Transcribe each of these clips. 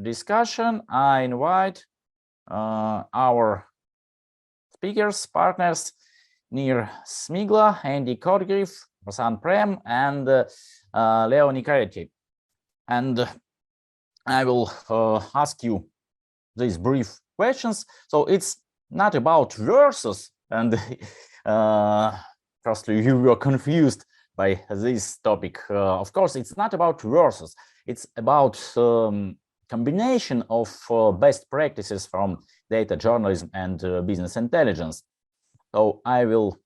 discussion, I invite our speakers, partners, near Smilga, Andy Cotgreave, Prasann Prem, and Leo Nicoletti. And I will ask you these brief questions. So it's not about versus, and firstly, you were confused by this topic. Of course, it's not about versus. It's about combination of best practices from data journalism and business intelligence. So I will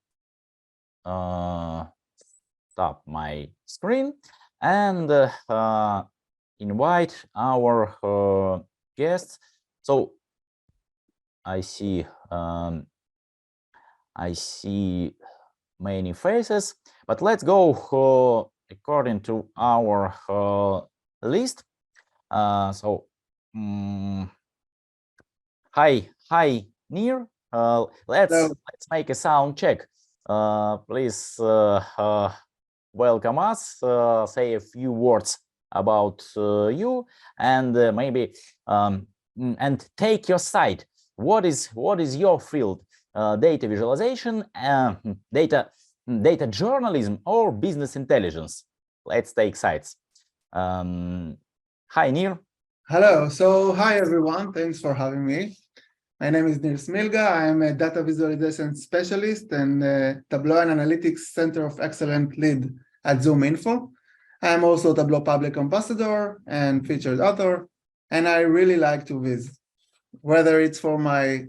stop my screen and invite our guests. So I see many faces, but let's go according to our list. Hi Nir. Let's make a sound check. Please welcome us. Say a few words about you, and maybe and take your side. What is your field? Data visualization, data journalism, or business intelligence? Let's take sides. Hi, Nir. Hello. So, hi, everyone. Thanks for having me. My name is Nir Smilga. I am a data visualization specialist and Tableau and Analytics Center of Excellence lead at ZoomInfo. I'm also a Tableau public ambassador and featured author, and I really like to viz, whether it's for my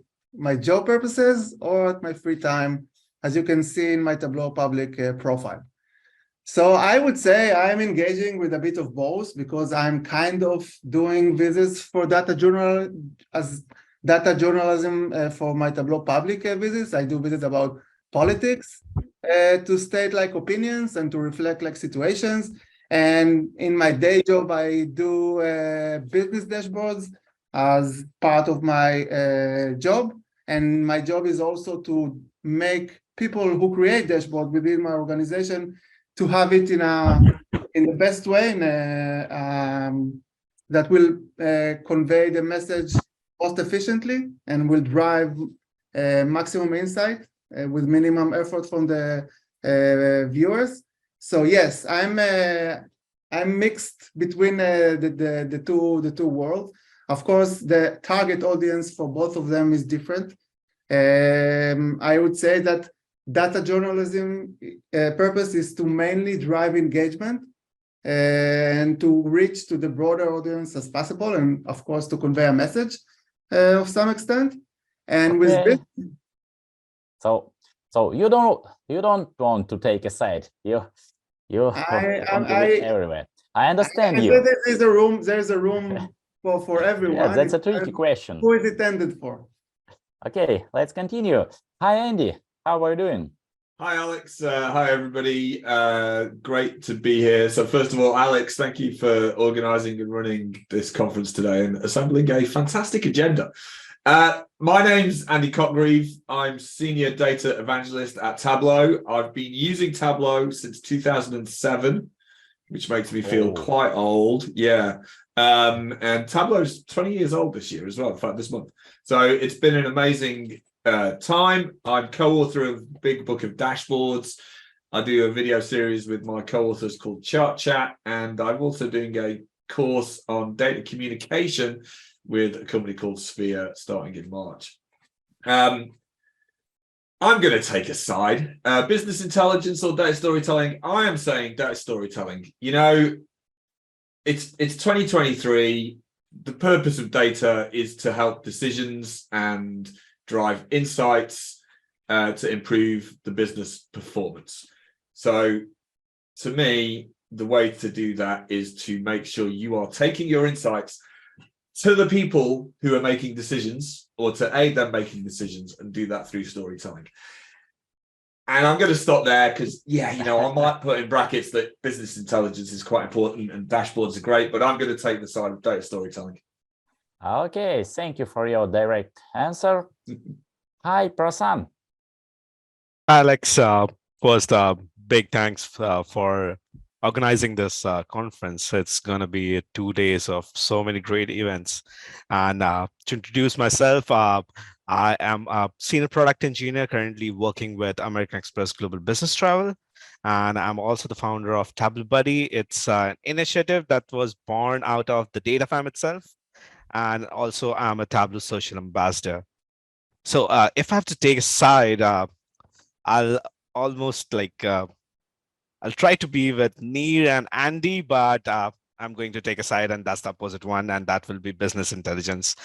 job purposes or at my free time, as you can see in my Tableau public profile. So I would say I'm engaging with a bit of both, because I'm kind of doing visits for data journalism for my Tableau public visits. I do visits about politics to state like opinions and to reflect like situations. And in my day job, I do business dashboards as part of my job. And my job is also to make people who create dashboards within my organization to have it in the best way that will convey the message most efficiently and will drive maximum insight with minimum effort from the viewers. So yes, I'm mixed between the two worlds. Of course, the target audience for both of them is different. I would say that data journalism purpose is to mainly drive engagement and to reach to the broader audience as possible, and of course to convey a message of some extent. And with this, so you don't want to take a side. You want to be everywhere. I understand you. There's a room for everyone. Yeah, that's a tricky question. Who is it intended for? Okay, let's continue. Hi, Andy. How are you doing? Hi, Alex. Hi, everybody. Great to be here. So first of all, Alex, thank you for organising and running this conference today and assembling a fantastic agenda. My name's Andy Cotgreave. I'm Senior Data Evangelist at Tableau. I've been using Tableau since 2007, which makes me feel quite old. Yeah. And Tableau's 20 years old this year as well, in fact, this month. So it's been an amazing time. I'm co-author of a big book of dashboards. I do a video series with my co-authors called Chart Chat, and I'm also doing a course on data communication with a company called Sphere starting in March. I'm going to take a side. Business intelligence or data storytelling? I am saying data storytelling. You know, it's 2023. The purpose of data is to help decisions and drive insights to improve the business performance. So to me, the way to do that is to make sure you are taking your insights to the people who are making decisions, or to aid them making decisions, and do that through storytelling. And I'm going to stop there because, yeah, you know, I might put in brackets that business intelligence is quite important and dashboards are great, but I'm going to take the side of data storytelling. Okay, thank you for your direct answer. Hi, Prasann. Alex, first, big thanks for organizing this conference. It's going to be 2 days of so many great events. And to introduce myself, I am a senior product engineer currently working with American Express Global Business Travel. And I'm also the founder of Tableau Buddy. It's an initiative that was born out of the data farm itself. And also I'm a Tableau social ambassador. So if I have to take a side, I'll almost I'll try to be with Neer and Andy, but I'm going to take a side, and that's the opposite one, and that will be business intelligence.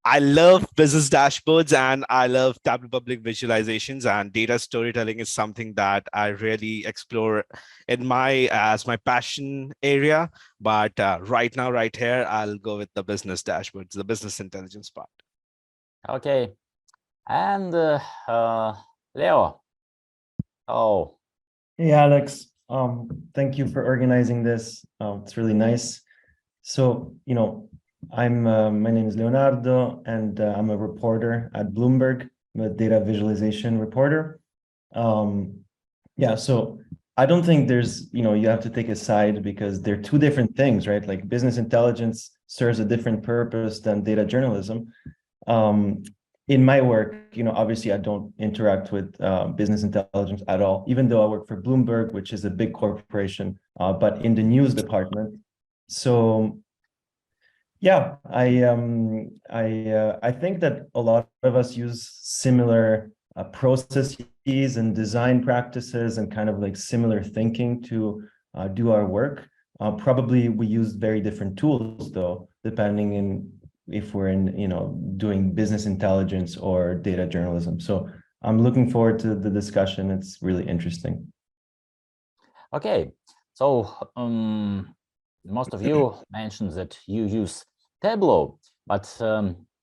I love business dashboards, and I love Tableau public visualizations, and data storytelling is something that I really explore in as my passion area. But right now, right here, I'll go with the business dashboards, the business intelligence part. Okay, and Leo. Oh. Hey, Alex. Thank you for organizing this. It's really nice. So, I'm my name is Leonardo, and I'm a reporter at Bloomberg. I'm a data visualization reporter. Yeah, so I don't think there's, you have to take a side because they're two different things, right? Like business intelligence serves a different purpose than data journalism. In my work, obviously I don't interact with business intelligence at all, even though I work for Bloomberg, which is a big corporation, but in the news department. So yeah, I think that a lot of us use similar processes and design practices and kind of like similar thinking to do our work. Probably we use very different tools though, depending in if we're in, doing business intelligence or data journalism. So I'm looking forward to the discussion. It's really interesting. Okay, so most of you mentioned that you use Tableau, but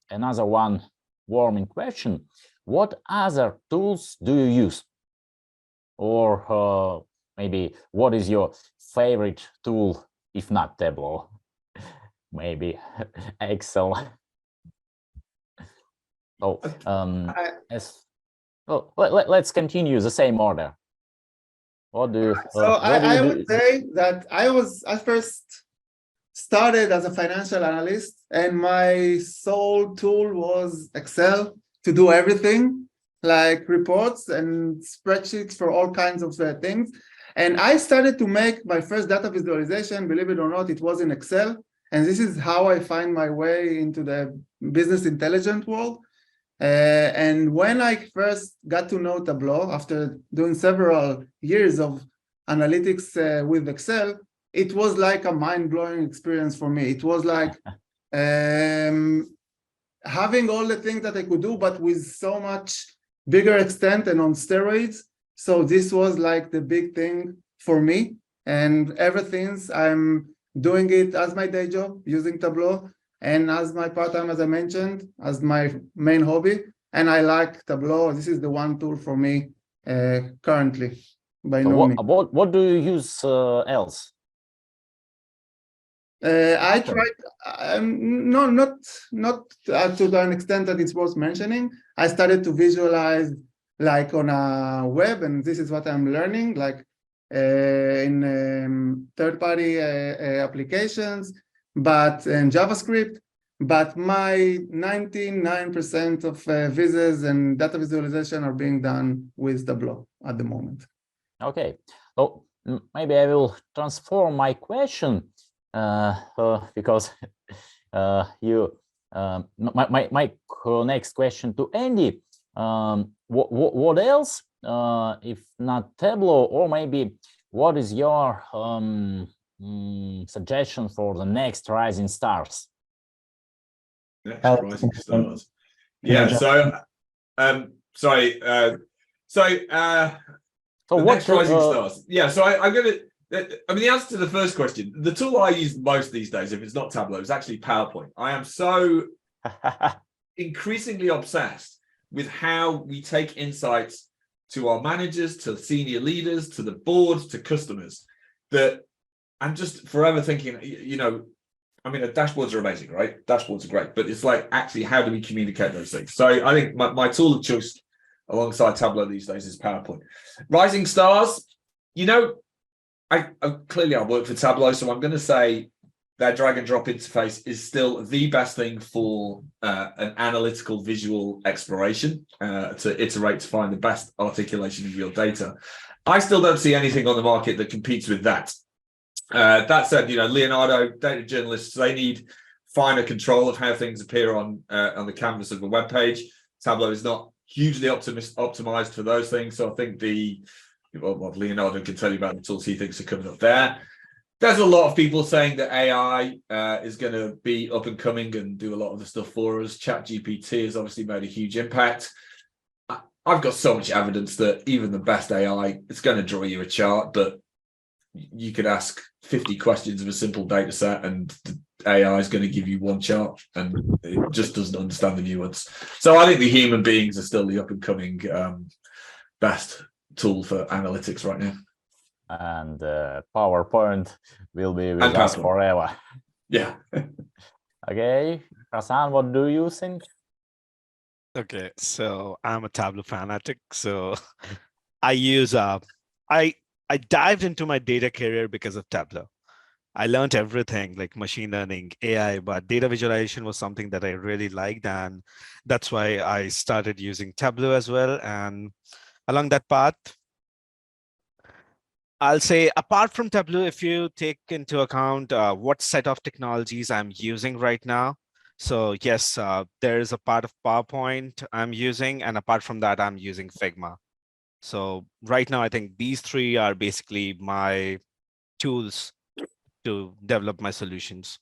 another one warming question: what other tools do you use? Or maybe what is your favorite tool if not Tableau? Maybe Excel. So let's continue the same order. What do you? So I would say that I first started as a financial analyst, and my sole tool was Excel to do everything, like reports and spreadsheets for all kinds of things. And I started to make my first data visualization, believe it or not, it was in Excel. And this is how I find my way into the business intelligence world. And when I first got to know Tableau, after doing several years of analytics with Excel, it was like a mind-blowing experience for me. It was like having all the things that I could do, but with so much bigger extent and on steroids. So this was like the big thing for me. And ever since, I'm doing it as my day job, using Tableau, and as my part-time, as I mentioned, as my main hobby. And I like Tableau. This is the one tool for me currently, by no means. What do you use else? I tried, no, not to an extent that it's worth mentioning. I started to visualize like on a web, and this is what I'm learning, like in third-party applications, but in JavaScript. But my 99% of visits and data visualization are being done with Tableau at the moment. Okay, so maybe I will transform my question because my next question to Andy. What else, if not Tableau, or maybe what is your suggestion for the next rising stars? Next rising stars. Yeah. So what next rising stars? Yeah. So I'm gonna. I mean, the answer to the first question, the tool I use most these days, if it's not Tableau, is actually PowerPoint. I am so increasingly obsessed with how we take insights to our managers, to senior leaders, to the board, to customers, that I'm just forever thinking, I mean, dashboards are amazing, right? Dashboards are great, but it's like, actually, how do we communicate those things? So I think my tool of choice alongside Tableau these days is PowerPoint. Rising stars, clearly I work for Tableau, so I'm going to say their drag and drop interface is still the best thing for an analytical visual exploration to iterate to find the best articulation of your data. I still don't see anything on the market that competes with that. That said, Leonardo, data journalists, they need finer control of how things appear on the canvas of a web page. Tableau is not hugely optimized for those things, so I think what Leonardo can tell you about the tools he thinks are coming up there. There's a lot of people saying that AI is going to be up and coming and do a lot of the stuff for us. ChatGPT has obviously made a huge impact. I've got so much evidence that even the best AI, it's going to draw you a chart, but you could ask 50 questions of a simple data set and the AI is going to give you one chart and it just doesn't understand the nuance. So I think the human beings are still the up and coming best tool for analytics right now. And PowerPoint will be with us forever. Yeah. Okay, Prasann, what do you think? Okay, so I'm a Tableau fanatic. So I use I dived into my data career because of Tableau. I learned everything like machine learning, AI, but data visualization was something that I really liked. And that's why I started using Tableau as well. And along that path, I'll say apart from Tableau, if you take into account what set of technologies I'm using right now. So yes, there is a part of PowerPoint I'm using. And apart from that, I'm using Figma. So right now, I think these three are basically my tools to develop my solutions.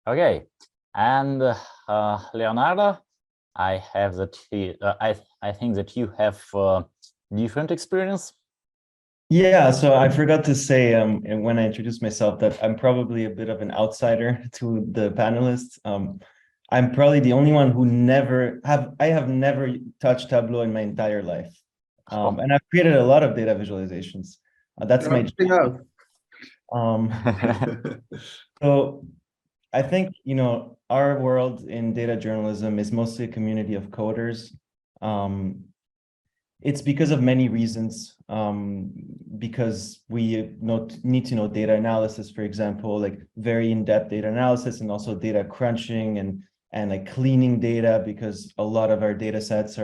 Okay, and Leonardo, I have that. I think that you have different experience. Yeah, so I forgot to say and when I introduced myself that I'm probably a bit of an outsider to the panelists. I'm probably the only one who I have never touched Tableau in my entire life. And I've created a lot of data visualizations. That's my job. So I think, our world in data journalism is mostly a community of coders. It's because of many reasons, because we need to know data analysis, for example, like very in-depth data analysis and also data crunching and like cleaning data, because a lot of our data sets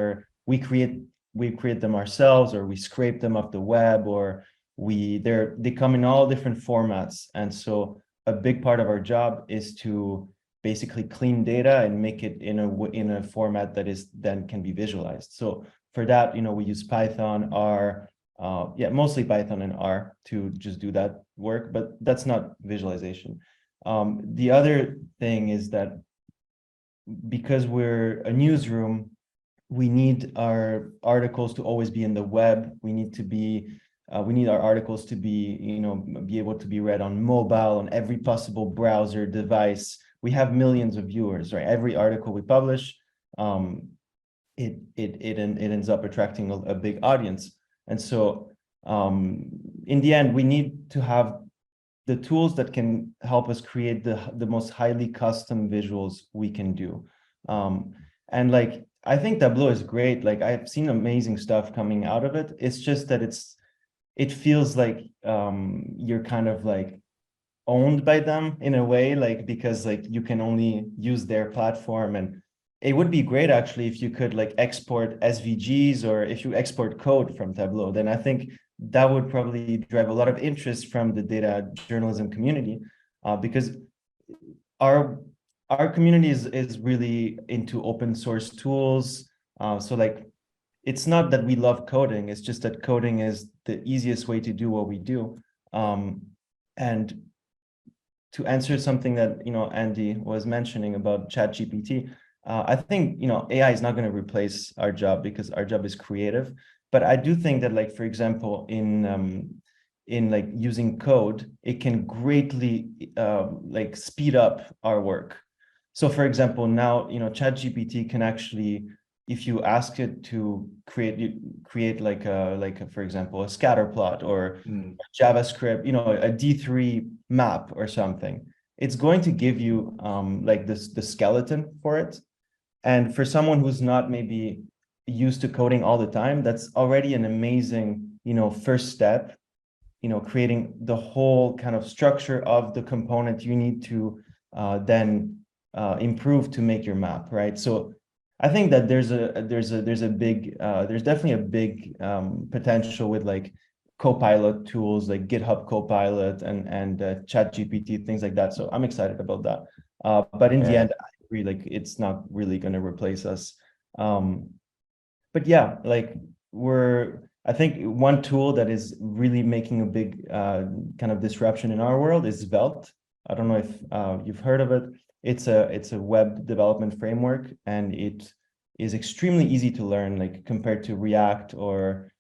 we create them ourselves, or we scrape them off the web, or they come in all different formats. And so a big part of our job is to basically clean data and make it in a format that then can be visualized. So for that, we use Python, R, mostly Python and R to just do that work, but that's not visualization. The other thing is that because we're a newsroom, we need our articles to always be in the web. We need our articles to be able to be read on mobile, on every possible browser device. We have millions of viewers, right? Every article we publish, it ends up attracting a big audience. And so in the end, we need to have the tools that can help us create the most highly custom visuals we can do. And like, I think Tableau is great. Like, I've seen amazing stuff coming out of it. It's just that it feels like you're kind of like owned by them in a way, like, because like you can only use their platform. And it would be great actually if you could like export SVGs, or if you export code from Tableau, then I think that would probably drive a lot of interest from the data journalism community, because our community is really into open source tools. So like, it's not that we love coding, it's just that coding is the easiest way to do what we do. And to answer something that, Andy was mentioning about ChatGPT, I think, AI is not going to replace our job, because our job is creative. But I do think that, like, for example, in like using code, it can greatly like speed up our work. So for example, now, ChatGPT can actually, if you ask it to create like for example, a scatter plot or JavaScript, a D3 map or something, it's going to give you like the skeleton for it. And for someone who's not maybe used to coding all the time, that's already an amazing, first step creating the whole kind of structure of the component you need to then improve to make your map, right? So I think that there's definitely a big potential with like Copilot tools like GitHub Copilot and ChatGPT, things like that. So I'm excited about that. But in the end, I agree, like it's not really going to replace us. But yeah, like I think one tool that is really making a big kind of disruption in our world is Svelte. I don't know if you've heard of it. It's a web development framework, and it is extremely easy to learn, like compared to React or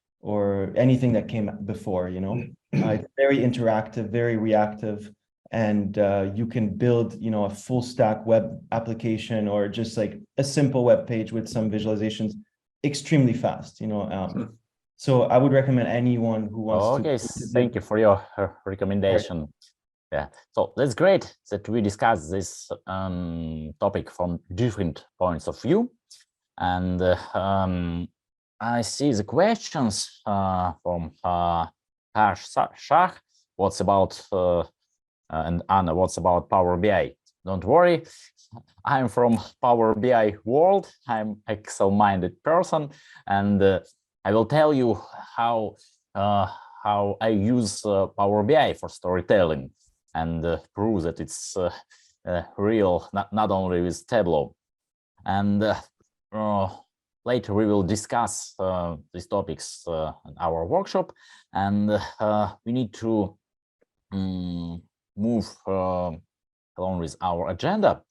anything that came before. It's very interactive, very reactive, and you can build a full stack web application or just like a simple web page with some visualizations extremely fast. So I would recommend anyone who wants to. Okay, thank you for your recommendation. Yeah, so that's great that we discuss this topic from different points of view. And I see the questions from Harsh Shah. What's about, and Anna, what's about Power BI? Don't worry, I'm from Power BI world. I'm Excel-minded person, and I will tell you how I use Power BI for storytelling and prove that it's real, not only with Tableau. And later we will discuss these topics in our workshop, and we need to move along with our agenda.